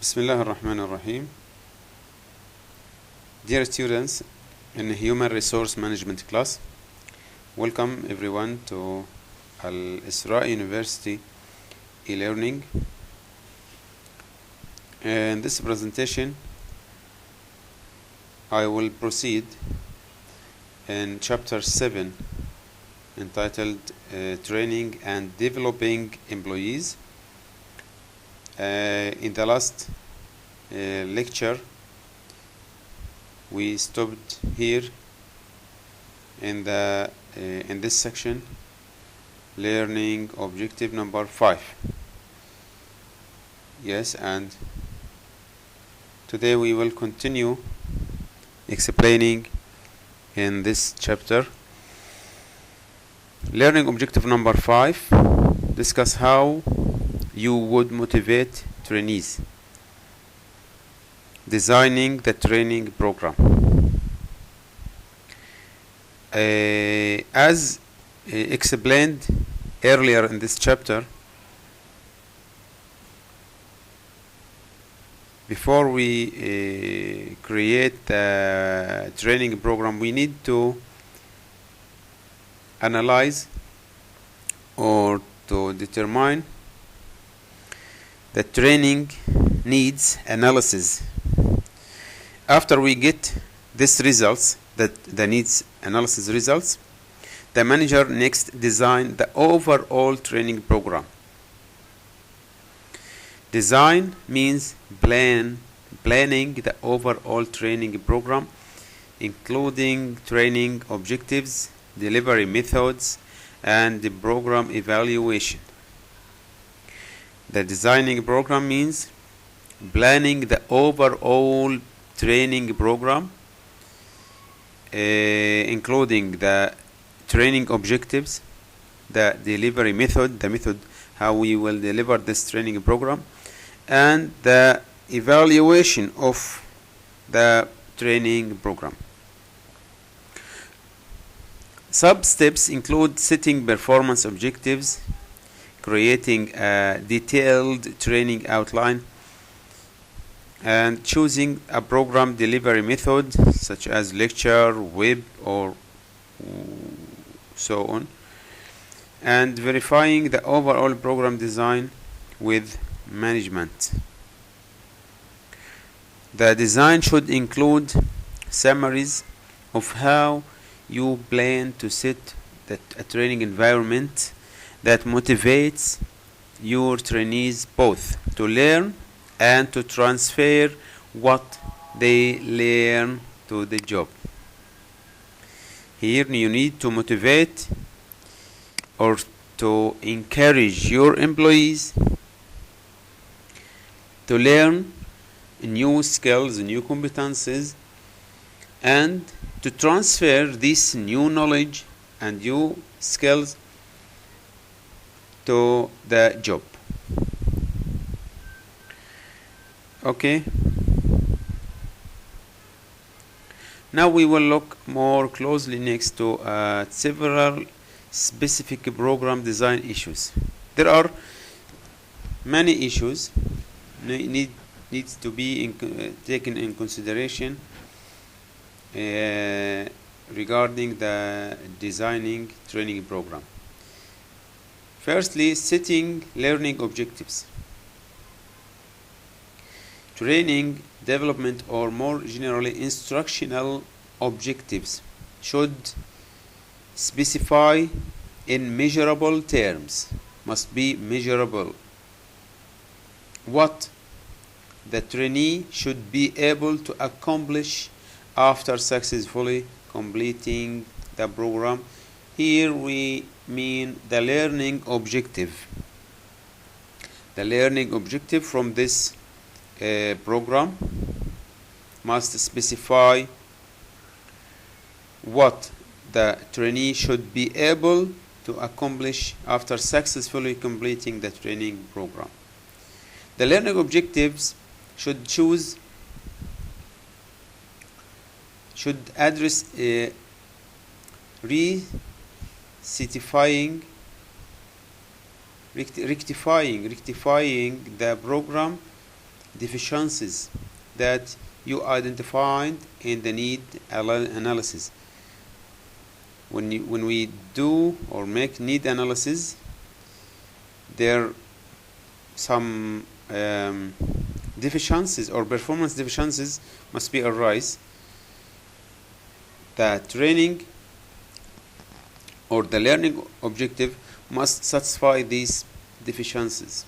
Bismillah ar-Rahman ar-Rahim. Dear students in Human Resource Management class, welcome everyone to Al-Isra University e-learning. In this presentation, I will proceed in chapter 7 entitled Training and Developing Employees. In the last lecture, we stopped here in this section, learning objective number 5. Yes, and today we will continue explaining in this chapter. Learning objective number 5, discuss how you would motivate trainees. Designing the training program. As explained earlier in this chapter, before we create the training program, we need to analyze or to determine the training needs analysis. After we get these results, the needs analysis results, the manager next design the overall training program. Design means planning the overall training program, including training objectives, delivery methods, and the program evaluation. The designing program means planning the overall training program, including the training objectives, the delivery method, the method how we will deliver this training program, and the evaluation of the training program. Sub-steps include setting performance objectives, creating a detailed training outline, and choosing a program delivery method such as lecture, web, or so on, and verifying the overall program design with management. The design should include summaries of how you plan to set a training environment that motivates your trainees both to learn and to transfer what they learn to the job. Here you need to motivate or to encourage your employees to learn new skills, new competencies, and to transfer this new knowledge and new skills to the job. Okay. Now we will look more closely next to several specific program design issues. There are many issues needs to be taken in consideration regarding the designing training program. Firstly, setting learning objectives. Training, development, or more generally instructional objectives should specify in measurable terms, must be measurable, what the trainee should be able to accomplish after successfully completing the program. Here we mean the learning objective. The learning objective from this program must specify what the trainee should be able to accomplish after successfully completing the training program. The learning objectives should address rectifying the program deficiencies that you identified in the need analysis. When we do or make need analysis, there are some deficiencies or performance deficiencies must be arise. The training or the learning objective must satisfy these deficiencies.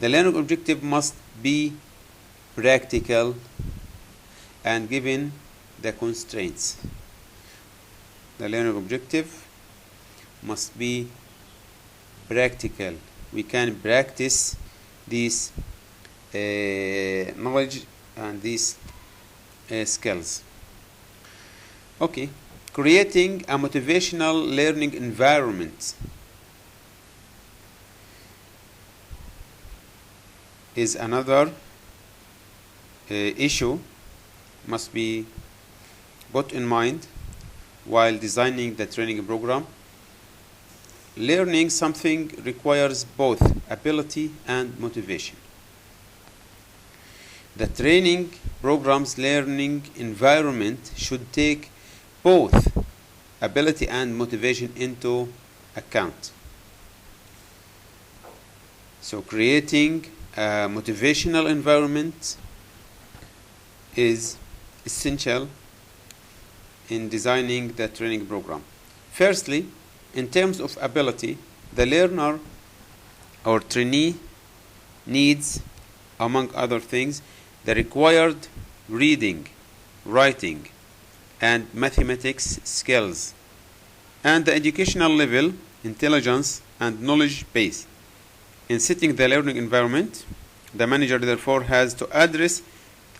The learning objective must be practical and given the constraints. The learning objective must be practical. We can practice these knowledge and these skills. Okay, creating a motivational learning environment is another issue must be put in mind while designing the training program. Learning something requires both ability and motivation. The training program's learning environment should take both ability and motivation into account. So creating a motivational environment is essential in designing the training program. Firstly, in terms of ability, the learner or trainee needs, among other things, the required reading, writing, and mathematics skills, and the educational level, intelligence, and knowledge base. In setting the learning environment, the manager therefore has to address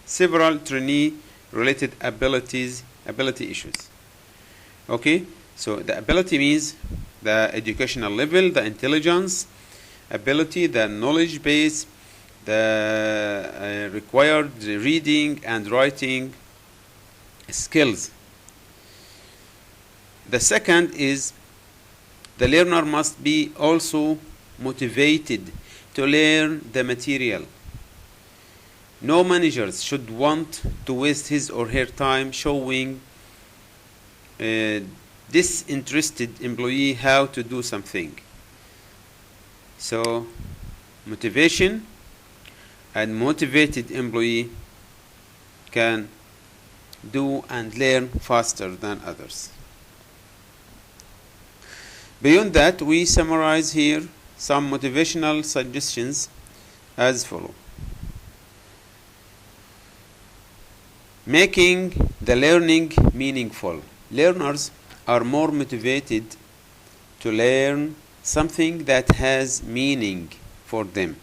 several trainee-related ability issues. Okay, so the ability means the educational level, the intelligence, ability, the knowledge base, the required reading and writing skills. The second is the learner must be also motivated to learn the material. No managers should want to waste his or her time showing disinterested employee how to do something. So motivation and motivated employee can do and learn faster than others. Beyond that, we summarize here some motivational suggestions as follows. Making the learning meaningful. Learners are more motivated to learn something that has meaning for them.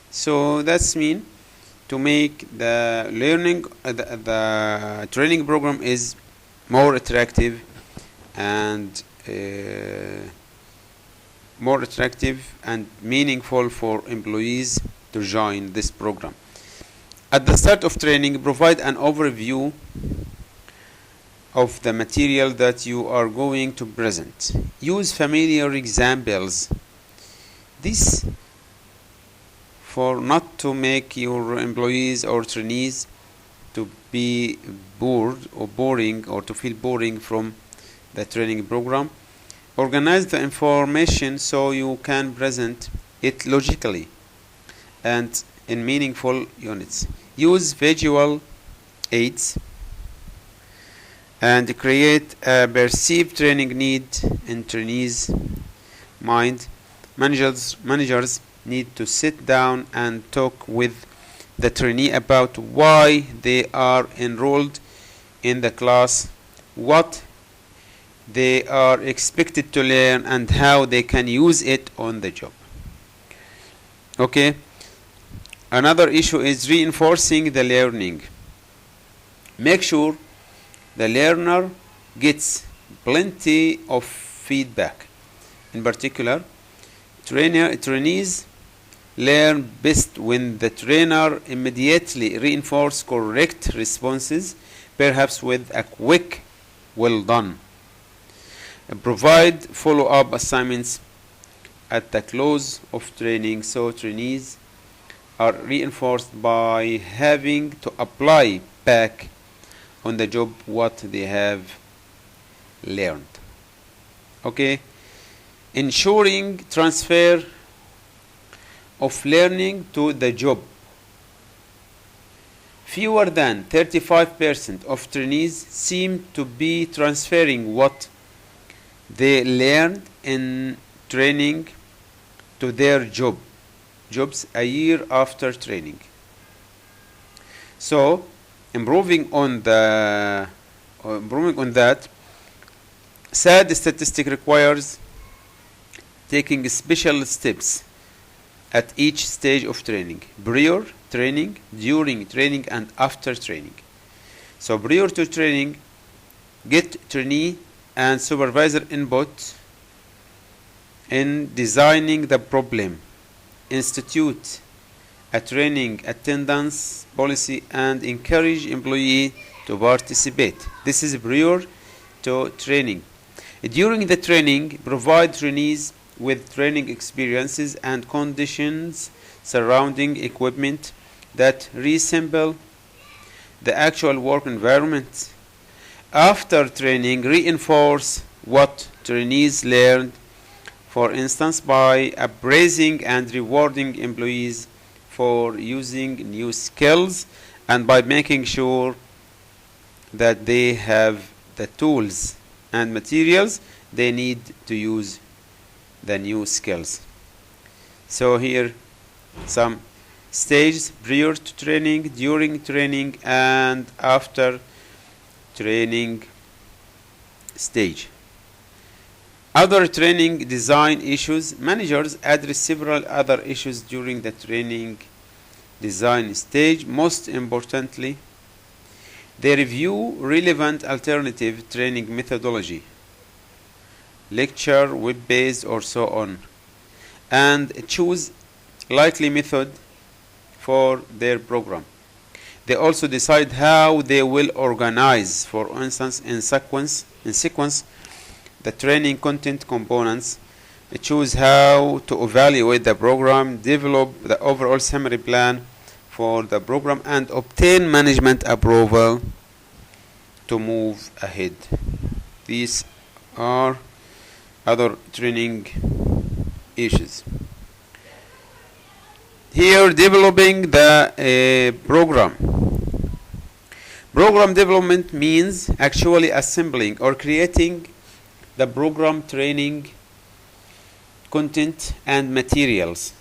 So that's mean to make the learning, the training program is more attractive and meaningful for employees to join this program. At the start of training, provide an overview of the material that you are going to present. Use familiar examples. This for not to make your employees or trainees to be bored or boring or to feel boring from the training program. Organize the information so you can present it logically and in meaningful units. Use visual aids and create a perceived training need in trainees' mind. Managers need to sit down and talk with the trainee about why they are enrolled in the class, what they are expected to learn, and how they can use it on the job. Okay. Another issue is reinforcing the learning. Make sure the learner gets plenty of feedback. In particular, trainees learn best when the trainer immediately reinforces correct responses, perhaps with a quick "well done." Provide follow-up assignments at the close of training so trainees are reinforced by having to apply back on the job what they have learned. Okay, ensuring transfer of learning to the job. Fewer than 35% of trainees seem to be transferring what they learned in training to their jobs a year after training. So, improving on that, sad statistic requires taking special steps at each stage of training: prior training, during training, and after training. So prior to training, get trainee and supervisor input in designing the problem, institute a training attendance policy, and encourage employee to participate. This is prior to training. During the training, provide trainees with training experiences and conditions surrounding equipment that resemble the actual work environment. After training, reinforce what trainees learned, for instance, by appraising and rewarding employees for using new skills and by making sure that they have the tools and materials they need to use the new skills. So here some stages: prior to training, during training, and after training stage. Other training design issues. Managers address several other issues during the training design stage. Most importantly, they review relevant alternative training methodology, lecture, web-based, or so on, and choose likely method for their program. They also decide how they will organize, for instance, in sequence the training content components, choose how to evaluate the program, develop the overall summary plan for the program, and obtain management approval to move ahead. These are other training issues. Here, developing the program. Program development means actually assembling or creating the program training content and materials.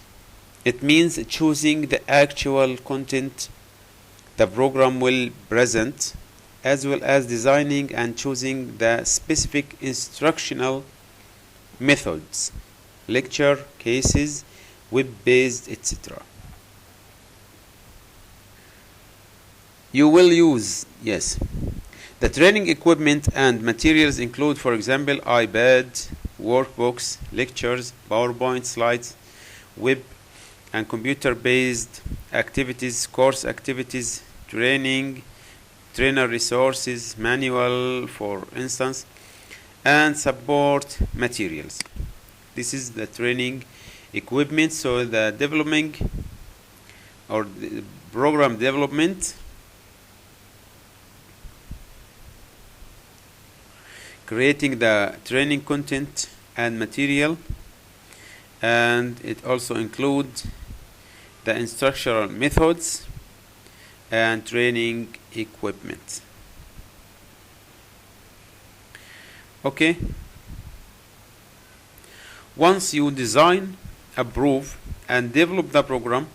It means choosing the actual content the program will present, as well as designing and choosing the specific instructional methods, lecture, cases, web-based, etc. You will use, yes. The training equipment and materials include, for example, iPad, workbooks, lectures, PowerPoint slides, web and computer-based activities, course activities, trainer resources, manual, for instance, and support materials. This is the training equipment. So the developing or the program development, creating the training content and material, and it also includes the instructional methods and training equipment. Okay. Once you design, approve, and develop the program,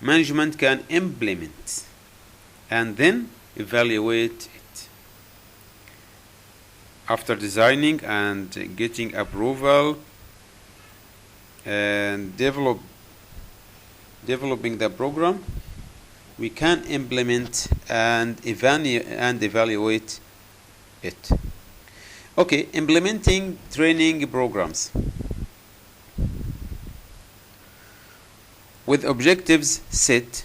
management can implement and then evaluate it. After designing and getting approval and developing the program, we can implement and evaluate it. Okay, implementing training programs. With objectives set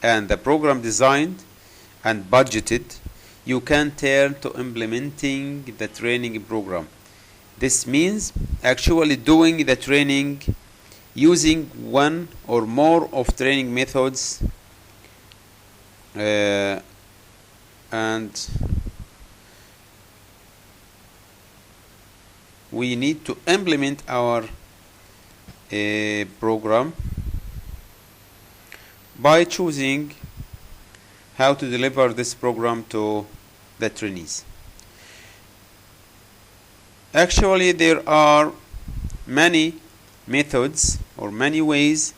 and the program designed and budgeted, you can turn to implementing the training program. This means actually doing the training using one or more of training methods and we need to implement our program by choosing how to deliver this program to the trainees. Actually, there are many methods or many ways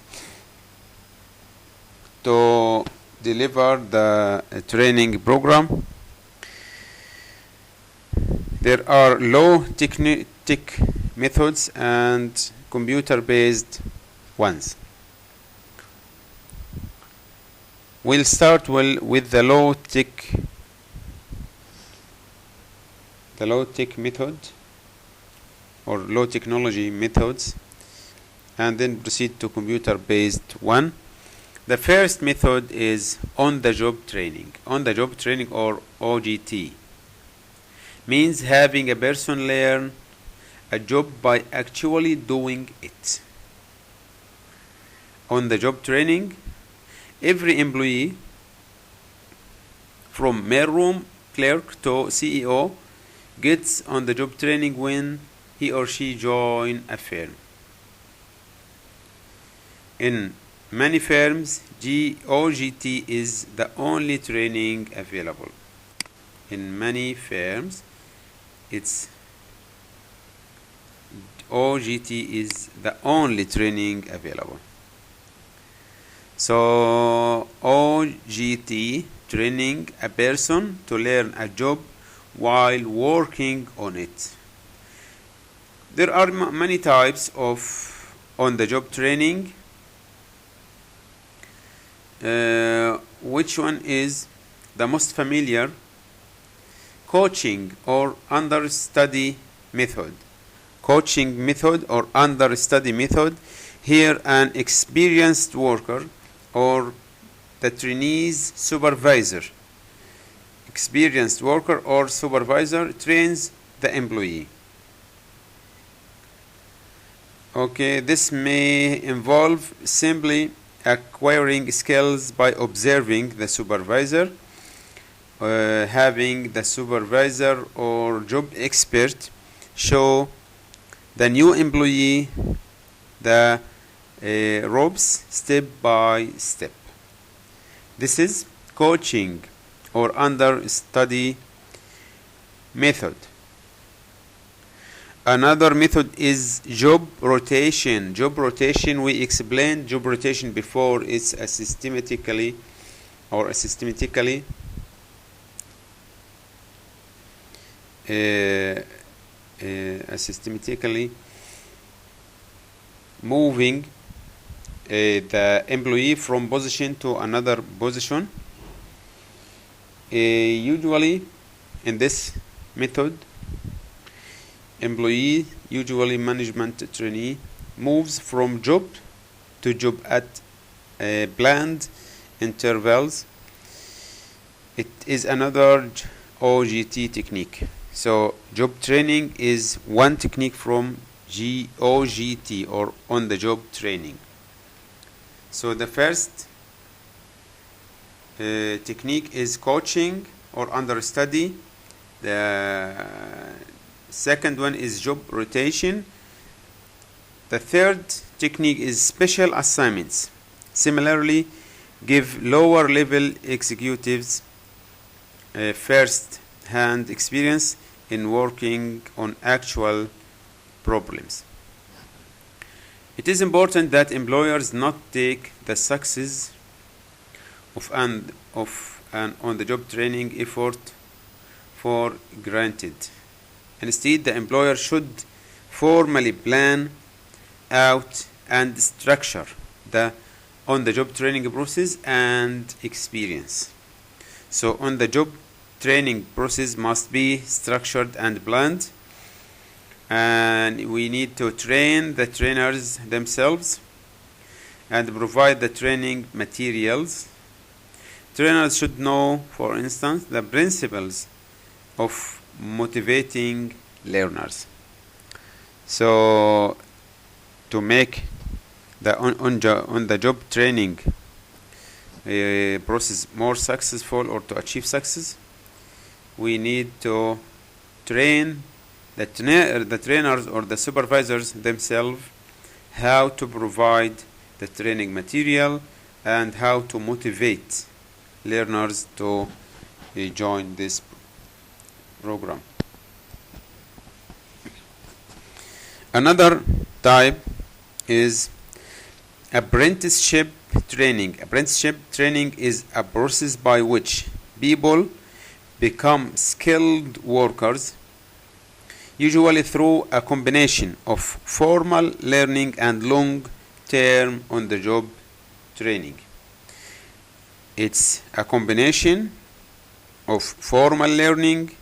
to deliver the training program. There are low tech methods and computer-based ones. We'll start with the low tech method or low technology methods, and then proceed to computer-based one. The first method is on-the-job training. On-the-job training, or OJT, means having a person learn a job by actually doing it. On-the-job training, every employee from mailroom clerk to CEO gets on-the-job training when he or she join a firm. In many firms, OJT is the only training available. In many firms, OJT is the only training available. So OJT, training a person to learn a job while working on it. There are many types of on-the-job training. Which one is the most familiar? Coaching or understudy method. Coaching method or understudy method. Here, an experienced worker or the trainee's supervisor, experienced worker or supervisor, trains the employee. Okay, this may involve simply acquiring skills by observing the supervisor, having the supervisor or job expert show the new employee the ropes step by step. This is coaching or understudy method. Another method is job rotation. Job rotation, we explained job rotation before. It's a systematically moving the employee from position to another position. Usually in this method, employee, usually management trainee, moves from job to job at planned intervals. It is another OJT technique. So job training is one technique from OJT, or on the job training. So the first technique is coaching or understudy. The second one is job rotation. The third technique is special assignments. Similarly, give lower level executives first hand experience in working on actual problems. It is important that employers not take the success of an on-the-job training effort for granted. Instead, the employer should formally plan out and structure the on-the-job training process and experience. So on-the-job training process must be structured and planned, and we need to train the trainers themselves and provide the training materials. Trainers should know, for instance, the principles of motivating learners. So to make the on the job training process more successful, or to achieve success, we need to train the trainers or the supervisors themselves how to provide the training material and how to motivate learners to join this program. Another type is apprenticeship training. Apprenticeship training is a process by which people become skilled workers, usually through a combination of formal learning and long-term on-the-job training. It's a combination of formal learning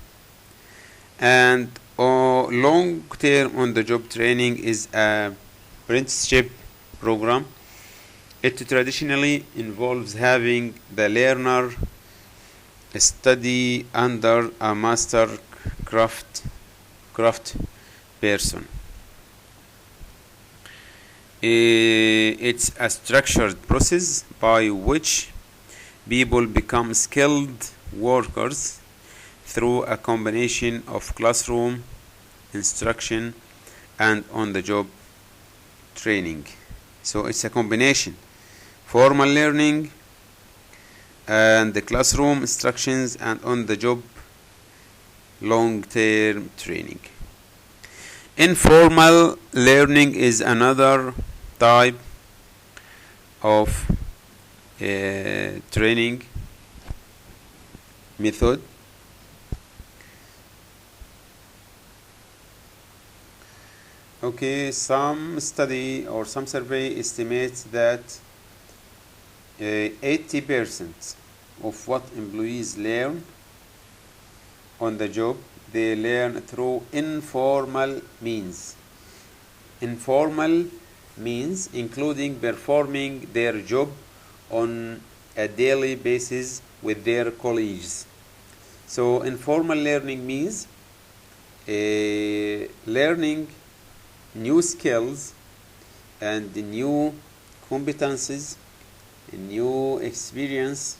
and long-term on-the-job training is a apprenticeship program. It traditionally involves having the learner study under a master craft person. It's a structured process by which people become skilled workers through a combination of classroom instruction and on-the-job training. So it's a combination, formal learning and the classroom instructions and on-the-job long-term training. Informal learning is another type of training method. Okay, some study or some survey estimates that 80% of what employees learn on the job, they learn through informal means. Informal means including performing their job on a daily basis with their colleagues. So informal learning means learning new skills and new competencies, new experience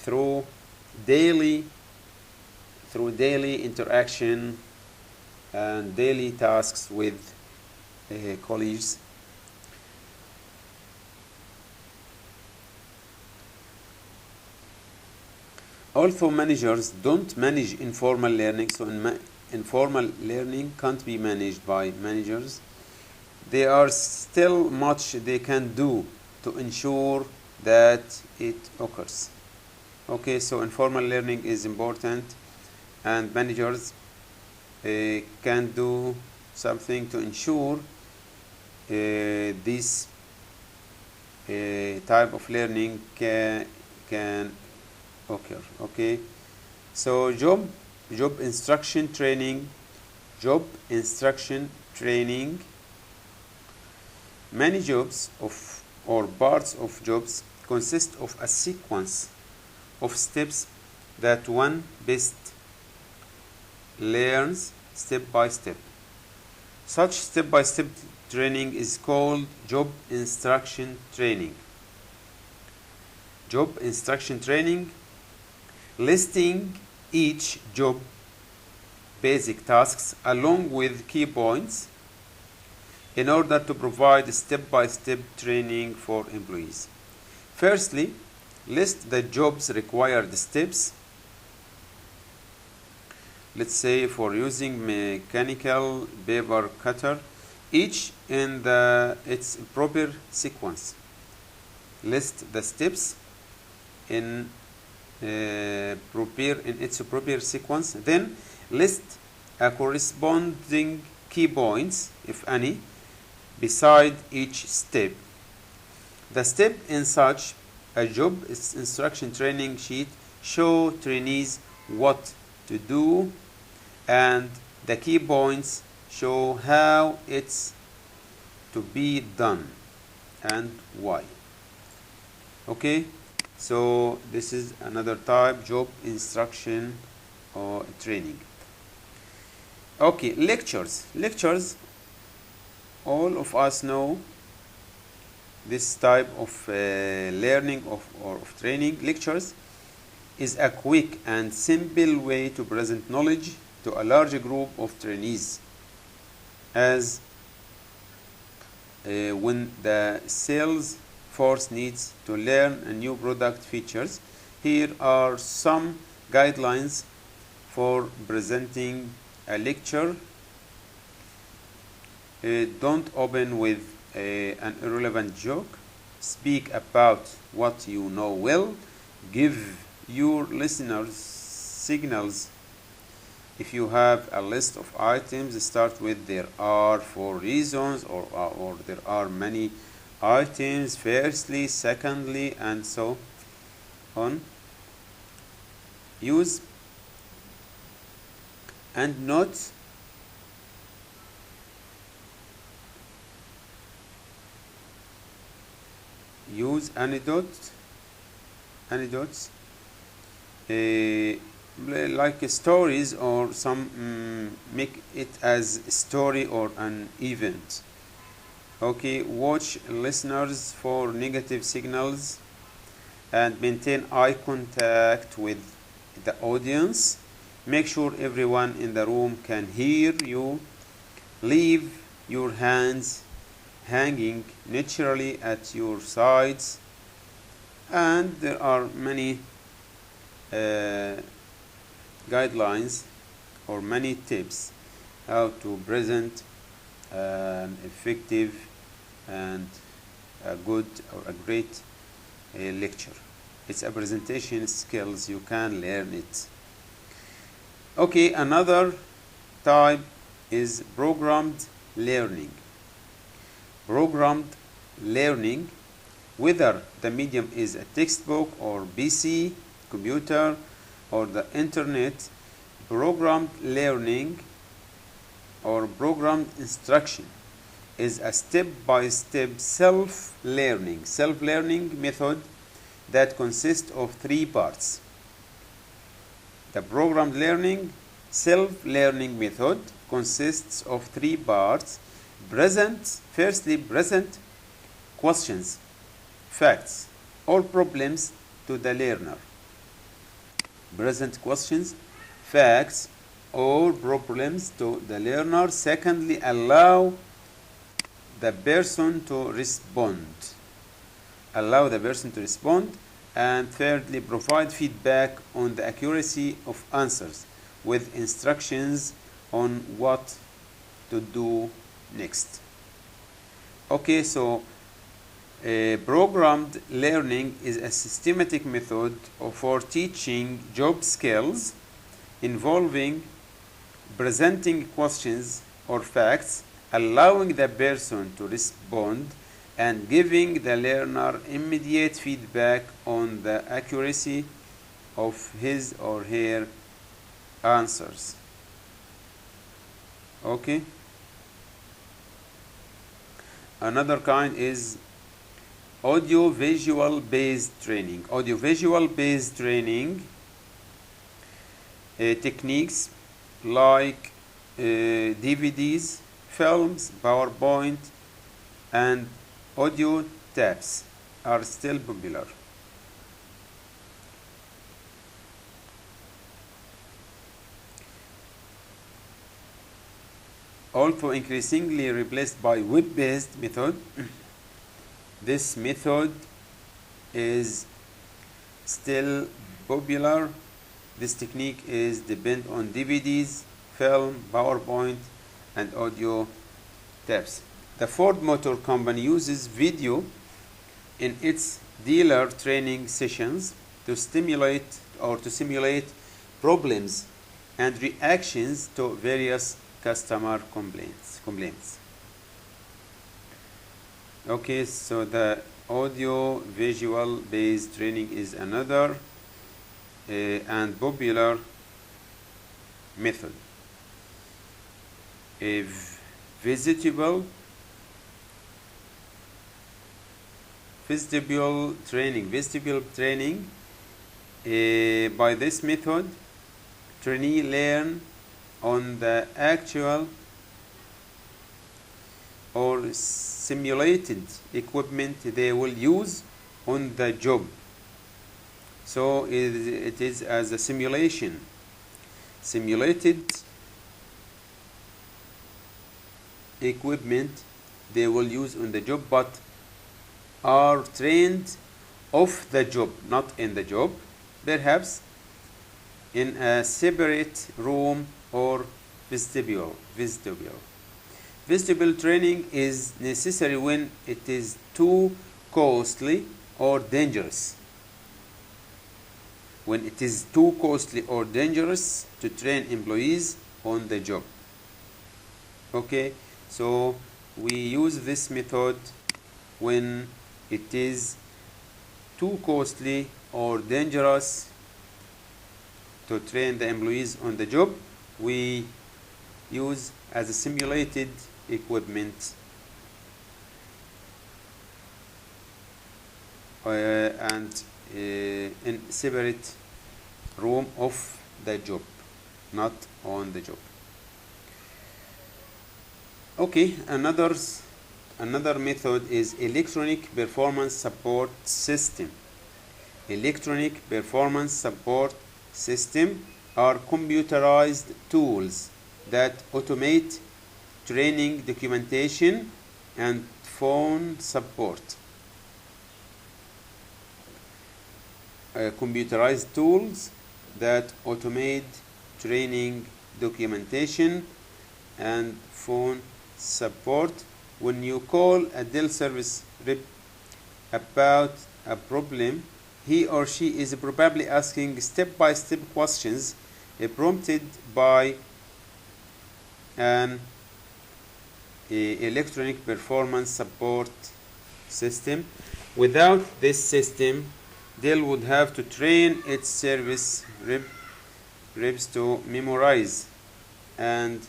through daily interaction and daily tasks with colleagues. Although managers don't manage informal learning, so informal learning can't be managed by managers, there are still much they can do to ensure that it occurs. Okay, so informal learning is important, and managers can do something to ensure this type of learning can occur. Okay, so job instruction training. Many jobs or parts of jobs consist of a sequence of steps that one best learns step by step. Such step-by-step training is called job instruction training. Job instruction training, listing each job basic tasks along with key points in order to provide step-by-step training for employees. Firstly, list the job's required steps. Let's say for using mechanical paper cutter, each in its proper sequence. List the steps in its proper sequence. Then list a corresponding key points, if any, beside each step. The step in such a job instruction training sheet show trainees what to do, and the key points show how it's to be done and why. Okay, so this is another type, job instruction or training. Okay, lectures all of us know this type of learning or of training lectures is a quick and simple way to present knowledge to a large group of trainees, as when the sales force needs to learn a new product features. Here are some guidelines for presenting a lecture. Don't open with an irrelevant joke. Speak about what you know well. Give your listeners signals. If you have a list of items, start with there are for reasons, or there are many items, firstly, secondly, and so on. Use and notes. Use anecdotes, like stories or some, make it as a story or an event. Okay, watch listeners for negative signals and maintain eye contact with the audience. Make sure everyone in the room can hear you. Leave your hands hanging naturally at your sides. And there are many guidelines or many tips how to present an effective and a good or a great lecture. It's a presentation skills, you can learn it. Okay, another type is programmed learning. Programmed learning, whether the medium is a textbook or PC, computer, or the internet, programmed learning or programmed instruction is a step-by-step self-learning method that consists of 3 parts. The programmed learning self-learning method consists of 3 parts. Firstly, present questions, facts, or problems to the learner. Present questions, facts, or problems to the learner. Secondly, allow the person to respond. And thirdly, provide feedback on the accuracy of answers with instructions on what to do next. Okay, so programmed learning is a systematic method for teaching job skills involving presenting questions or facts, allowing the person to respond, and giving the learner immediate feedback on the accuracy of his or her answers. Okay. Another kind is audio-visual based training. Audio-visual-based training techniques like DVDs, films, PowerPoint, and audio tapes are still popular. Also increasingly replaced by web-based method. This method is still popular. This technique is depend on DVDs, film, PowerPoint, and audio tapes. The Ford Motor Company uses video in its dealer training sessions to simulate problems and reactions to various customer complaints. Okay, so the audio visual based training is another and popular method. Vestibular training. By this method, trainees learn on the actual or simulated equipment they will use on the job. So it is as a simulation. Simulated equipment they will use on the job, but are trained off the job, not in the job, perhaps in a separate room or vestibule. Vestibule training is necessary when it is too costly or dangerous. When it is too costly or dangerous to train employees on the job. Okay, so we use this method when it is too costly or dangerous to train the employees on the job. We use as a simulated equipment and in separate room of the job, not on the job. Okay, another method is electronic performance support system. Electronic performance support system are computerized tools that automate training documentation and phone support. Computerized tools that automate training documentation and phone support. When you call a Dell service rep about a problem, he or she is probably asking step-by-step questions prompted by an electronic performance support system. Without this system, Dell would have to train its service reps to memorize an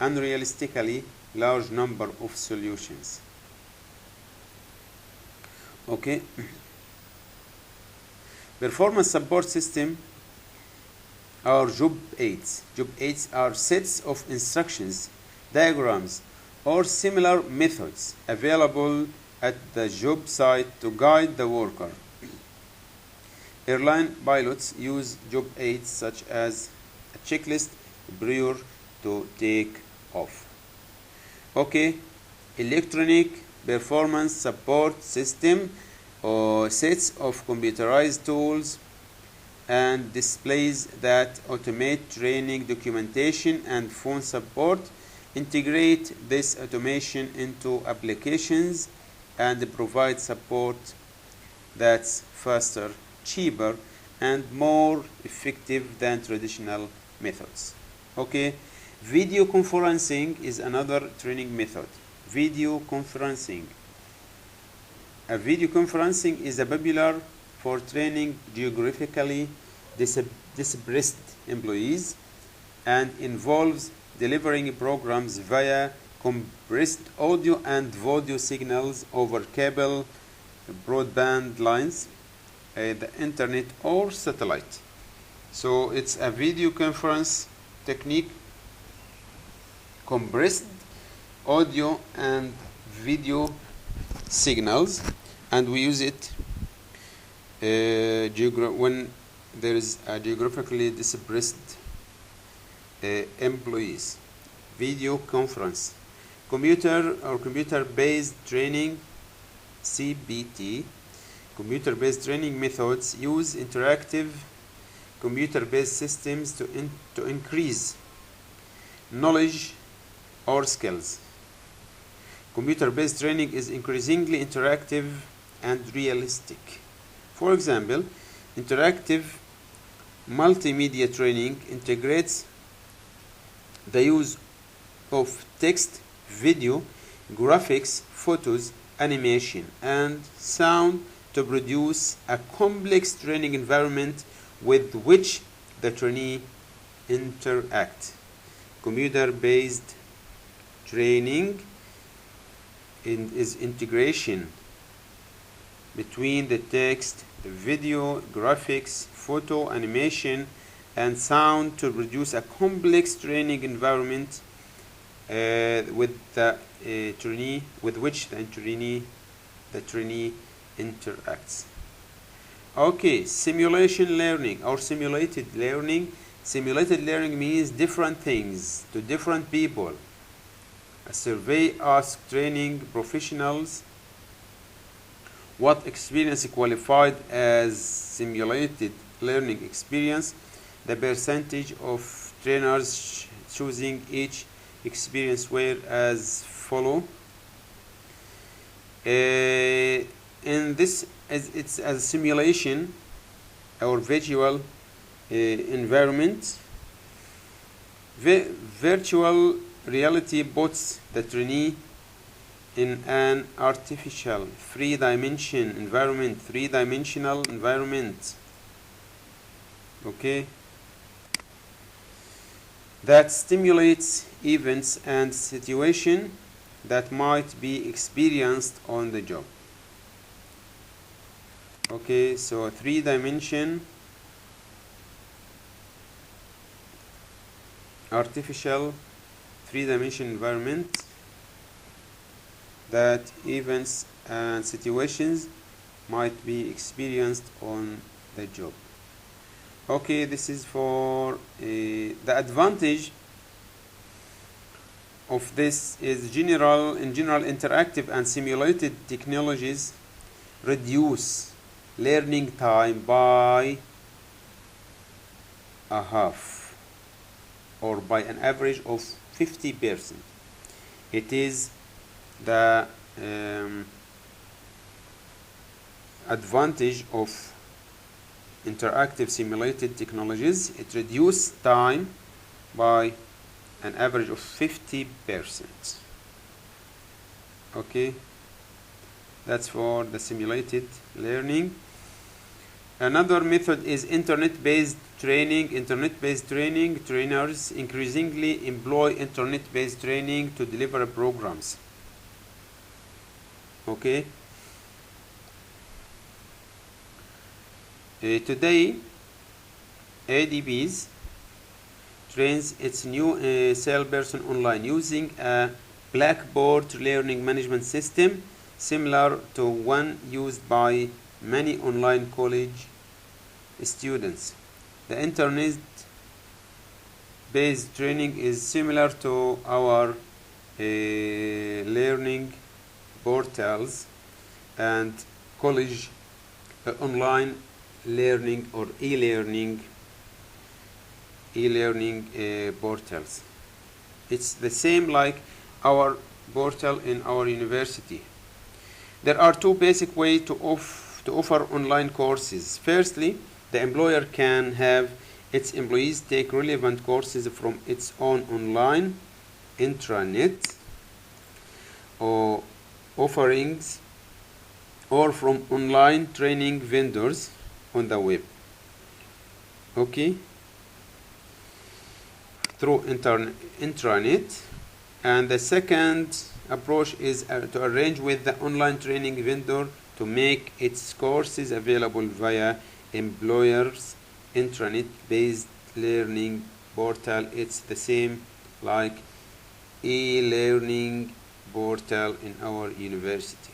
unrealistically large number of solutions. Okay. Performance support system are job aids. Job aids are sets of instructions, diagrams, or similar methods available at the job site to guide the worker. Airline pilots use job aids such as a checklist prior to take off. Okay, electronic performance support system or sets of computerized tools and displays that automate training documentation and phone support. Integrate this automation into applications and provide support that's faster, cheaper, and more effective than traditional methods. Okay, video conferencing is another training method. Video conferencing. A video conferencing is popular for training geographically dispersed employees and involves delivering programs via compressed audio and video signals over cable, broadband lines, the internet, or satellite. So it's a video conference technique, compressed audio and video signals, and we use it when there is a geographically dispersed employees. Video conference. Computer-based training, CBT. Computer-based training methods use interactive computer-based systems to increase knowledge or skills. Computer-based training is increasingly interactive and realistic. For example, interactive multimedia training integrates the use of text, video, graphics, photos, animation, and sound to produce a complex training environment with which the trainee interact. Computer-based training is integration between the text, the video, graphics, photo, animation, and sound to produce a complex training environment with the trainee, with which the trainee interacts. Okay, simulation learning or simulated learning. Simulated learning means different things to different people. A survey asks training professionals what experience qualified as simulated learning experience. The percentage of trainers choosing each experience were as follow. In this, as it's a simulation or virtual environment, virtual reality puts the trainee in an artificial three-dimensional environment, okay, that stimulates events and situations that might be experienced on the job. Okay, so artificial three-dimensional environment that events and situations might be experienced on the job. Okay, this is for the advantage of this is in general interactive and simulated technologies reduce learning time by a half, or by an average of 50%. It is the advantage of interactive simulated technologies. It reduces time by an average of 50%. Okay, that's for the simulated learning. Another method is internet-based training. Internet-based training, trainers increasingly employ internet-based training to deliver programs. Okay. Today, ADBs trains its new salesperson online using a blackboard learning management system similar to one used by many online college students. The internet-based training is similar to our learning portals and college online learning or e-learning portals. It's the same like our portal in our university. There are two basic ways to offer online courses. Firstly, the employer can have its employees take relevant courses from its own online intranet or offerings, or from online training vendors on the web. Okay, through intranet. And the second approach is to arrange with the online training vendor to make its courses available via employer's intranet-based learning portal. It's the same like e-learning portal in our university.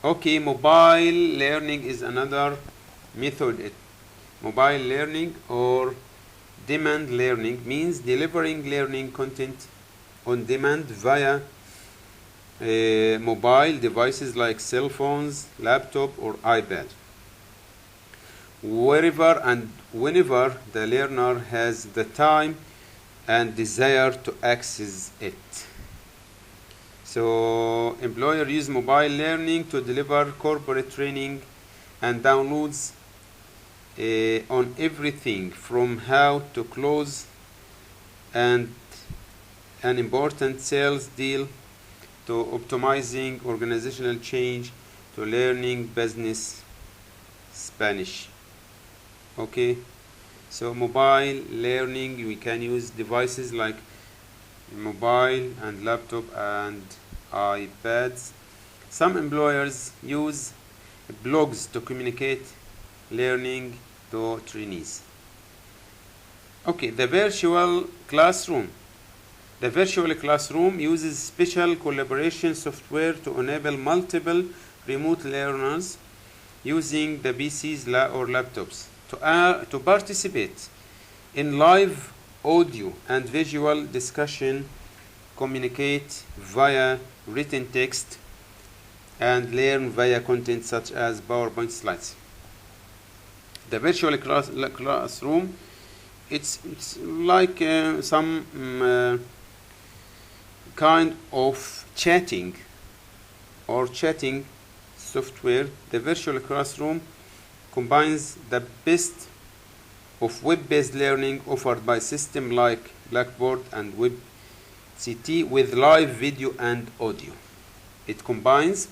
Okay, mobile learning is another method. Mobile learning or demand learning means delivering learning content on demand via mobile devices like cell phones, laptop, or iPad, wherever and whenever the learner has the time and desire to access it. So employers use mobile learning to deliver corporate training and downloads on everything from how to close and an important sales deal to optimizing organizational change to learning business Spanish. Okay, so mobile learning, we can use devices like mobile and laptop and iPads. Some employers use blogs to communicate learning to trainees. Okay, the virtual classroom. The virtual classroom uses special collaboration software to enable multiple remote learners using the PCs or laptops to participate in live audio and visual discussion, communicate via written text, and learn via content such as PowerPoint slides. The virtual classroom, it's like some kind of chatting software. The virtual classroom combines the best of web-based learning offered by systems like Blackboard and WebCT with live video and audio. It combines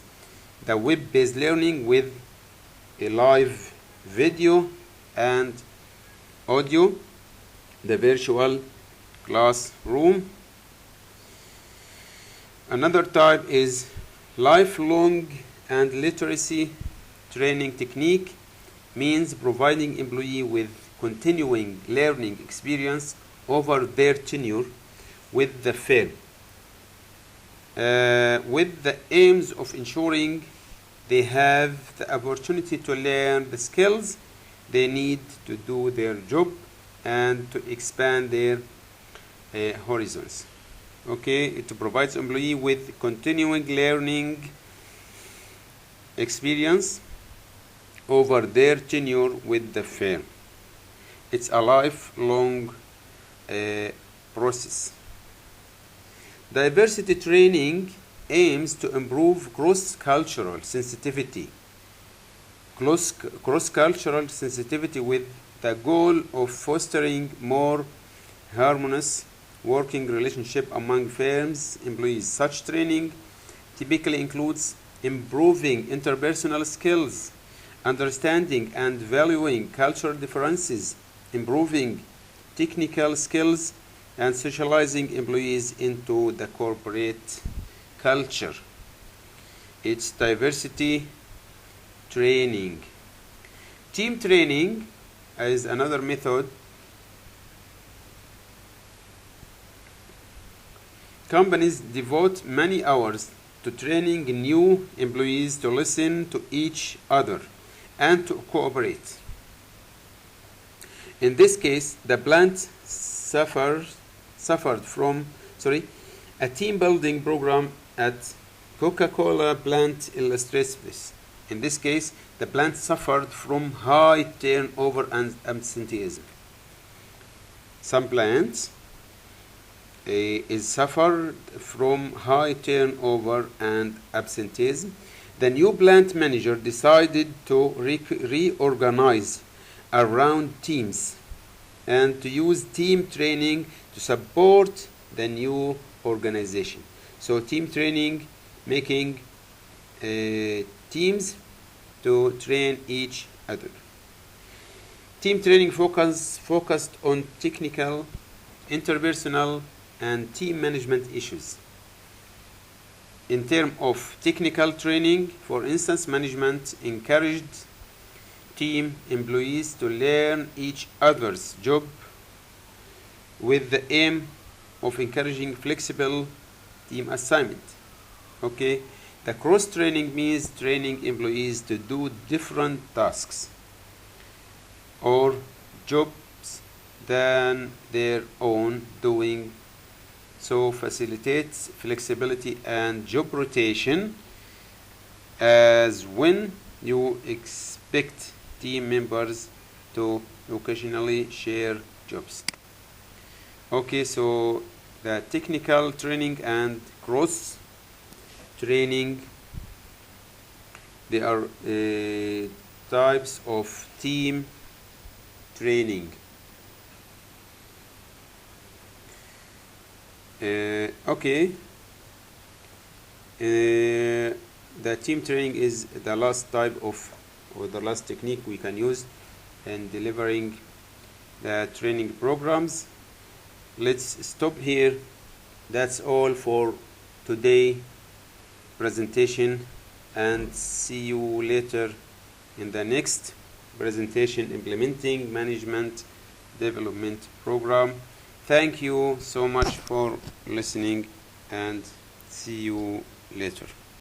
the web-based learning with a live video and audio. The virtual classroom. Another type is lifelong and literacy training technique, means providing employee with continuing learning experience over their tenure with the firm, with the aims of ensuring they have the opportunity to learn the skills they need to do their job and to expand their horizons. Okay, it provides employee with continuing learning experience over their tenure with the firm. It's a lifelong process. Diversity training aims to improve cross-cultural sensitivity. Cross-cultural sensitivity with the goal of fostering more harmonious working relationship among firms' employees. Such training typically includes improving interpersonal skills, understanding and valuing cultural differences, improving technical skills, and socializing employees into the corporate culture. It's diversity training. Team training is another method. Companies devote many hours to training new employees to listen to each other and to cooperate. In this case, the plant suffered from a team building program at Coca-Cola plant illustrates this. In this case, the plant suffered from high turnover and absenteeism. Some plants is suffered from high turnover and absenteeism. The new plant manager decided to reorganize around teams and to use team training to support the new organization. So team training, making teams to train each other. Team training focused on technical, interpersonal, and team management issues. In terms of technical training, for instance, management encouraged team employees to learn each other's job with the aim of encouraging flexible team assignment. Okay, the cross training means training employees to do different tasks or jobs than their own doing, so facilitates flexibility and job rotation, as when you expect team members to occasionally share jobs. Okay, so the technical training and cross training, they are types of team training. Okay, the team training is the last type of, or the last technique we can use in delivering the training programs. Let's stop here. That's all for today presentation, and see you later in the next presentation, implementing management development program. Thank you so much for listening, and see you later.